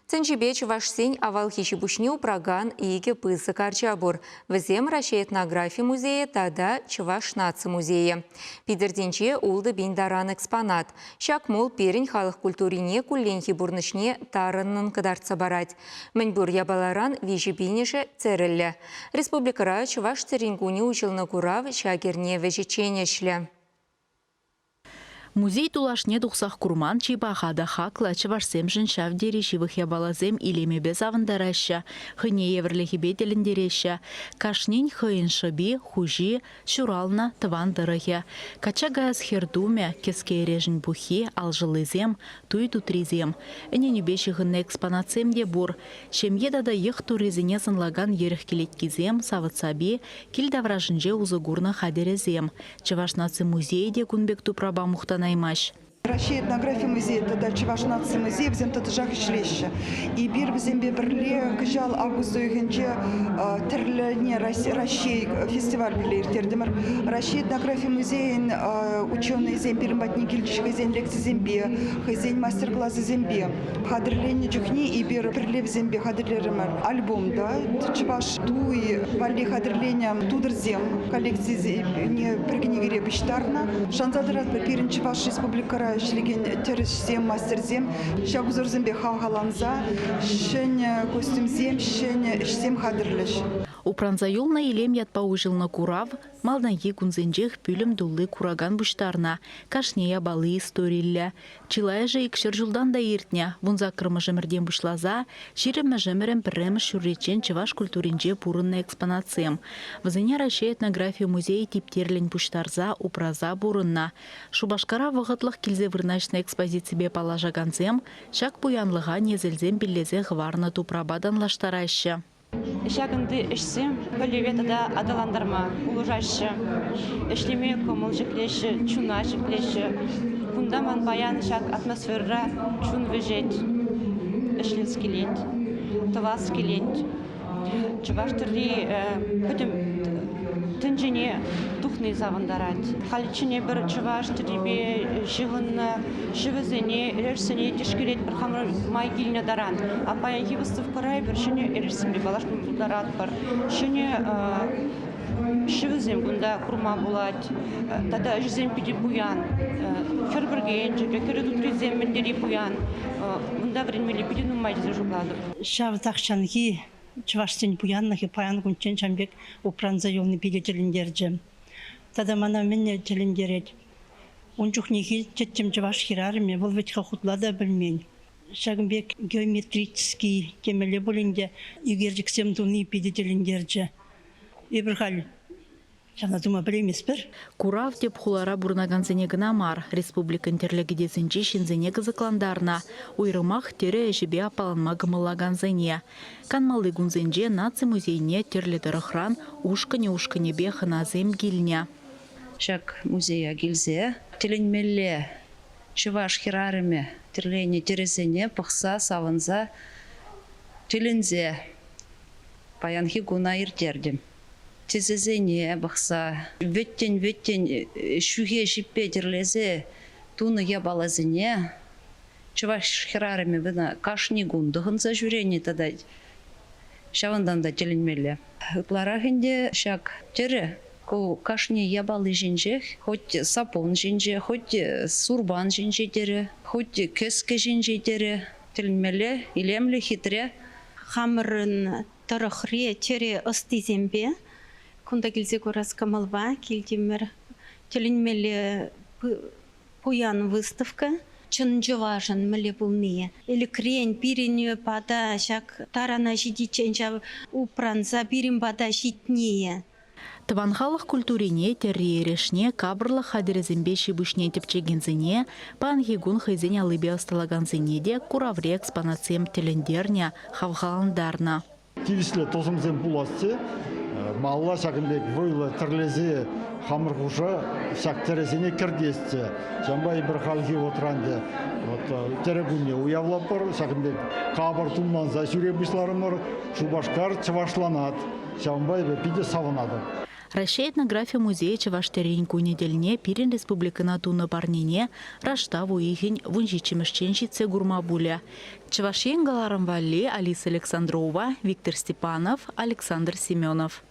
Ценчебе Чувашсень авал хищебушни упраган иге пысы карчабур. Візем Россия этнографии музея тада Чуваш наци музея. Пидерденче улды биндаран экспонат. Шак мол перень халық культурине кулленхи бурнышне тарынын кадарца барать. Мінбур ябаларан вижебинеше церелле. Республикара Чуваш церингуни учылны курав шагерне вежеченешле. Музей тулашне тухсах курман чипахада хакла Чувашсем жиншав дерешивых ябалазем илеме без авандараща, хыне еврлехи бетелендереща, кашнень хыин шаби, хужи, шурална, тавандарахе, качагаяс хердуме, кеске режин бухи, алжылызем, туй-тутризем. Энени беши хынне экспонатсем де бур, шемьеда да ех туризине санлаган ерех келеткизем, савыцаби, кильдавражинже узыгурна хадерезем. Чуваш наци музей де кунбек тупраба мухтан наймаш. Россия этнография музея, тогда Чуваш наци музей, взем тот жах шлеща. И бир взем берле, кажал август уйхенче, терлне Россия фестиваль берле, тердемер. Россия этнография музей, ученые зем перематни кильчик зем лекции зембе, хозяин мастер-классы зембе, хадрление джухни и бир берле в зембе хадрлеремер. Альбом, да, Чуваш туй вали хадрление тудр зем, коллекции не пригневире бештарна. Шанзадрат папирин Чуваш республика шлеген терезем, мастерзем, шагузорзембе хавгаланза, шен костюмзем, шен хадрлеш. Упранзайол на илем ятпаужил на курав, малданги кунзенжех пюлем дулы кураган буштарна, кашнея балы историлля. Чилая же икшер жылдан да иртня, вунза кырмыжемерден бушлаза, ширемежемерем прем шурречен Чуваш культуринже пурынна экспонациям. Вазыня Россия этнография музея типтерлень буштарза упраза бурынна. Шубашкара вағытлық килзе вырначна экспозиция палажаганзем, шак буянлыға незелзем биллезе гварна тупрабадан лаштараща. Шагынды ішсем, көлеветада адаландарма, улужашы, ішлеме көміл жіклеші, чуна жіклеші. Бұндаман баян шаг атмосфера чун вежет, ішлес келет, тывас келет. Чуваштерли көтім тінжіне духны завандарад. Халичіне бір Чуваштерли жығынна, жывызыне, ерсіне дешкелет бір хамыр май келіне даран. Апаян хивыстыв қарай бір шыне ерсіне балашын бұлдарад бар. Шыне шывызым бұнда құрма болады. Тада жүзем пиде бұян. Кербірген, кереді тұтрезем мендері бұян. Бұнда времелі пиде нұмайды жұғлады. Шавзақшанги Чувашстен буяннахи паян күнчен чамбек упранза юлны пиге телендерджем. Тада мана менне телендерет. Унчухнихи четтем Чуваш хирарыме, бұл ветха хутлада білмен. Шагымбек геометрический кемеле болинде игерджиксем туны пиге телендердже. Ибрхали. Жана дума білемес бір. Курав деп хулара бурнаганзене гына мар. Республика интерлегидесінче шинзене кызыкландарна. Уйрымах тере әжібе апаланма гымылаганзене. Канмалы гунзенже наци музейне терлетер охран ушкане бе хыназем гильня. Шак музея гильзе. Теленмелле Чуваш хирарыме терлене терезене пықса савынза телензе паянхи гуна иртердем. Тезезене бақса, веттен шуге жиппе терлезе, туны ябалазыне, Чуваш хирарыме бына кашни гундығынса жүрені тада шавандан да теленмелі. Ларахынде шак тере, ко кашни ябалы жинжех, хоть сапон жинже, хоть сурбан жинже тере, хоть көске жинже тере, теленмелі, илемлі хитре. Хамырын тарахре тере ыстизембе, Кунда келзе көрас камалба, келдемір теленмелі пуян выставка, чынжы важын мілі бұлмие. Или крен, біріне бада, шак тарана жидичен жав упранза, бірін бада житнее. Таванхалық культурине терриерешне кабырлы хадерезембе шибушне тепчегензене, пангигун хайзене алыбе асталаганзене де куравре экспонациям телендерня хавхаландарна. Кивисле тозымзен буласты, малла шагынбек войлы тірлезе хамырғуша шак терезене кірдесті. Жамбай бір халхи отыранды терегуне уявлап бар, шагынбек қабыр тұлманза жүре бұшларымыр, Шубашкар чывашланады. Жамбай пиде савынады. Россия этнография музея Чаваштерин кунедельне Пирин республикана туны парнине раштаву ихень вунжичимешченщице гурмабуля. Чавашен Галарам Валли, Алиса Александрова, Виктор Степанов, Александр Семенов.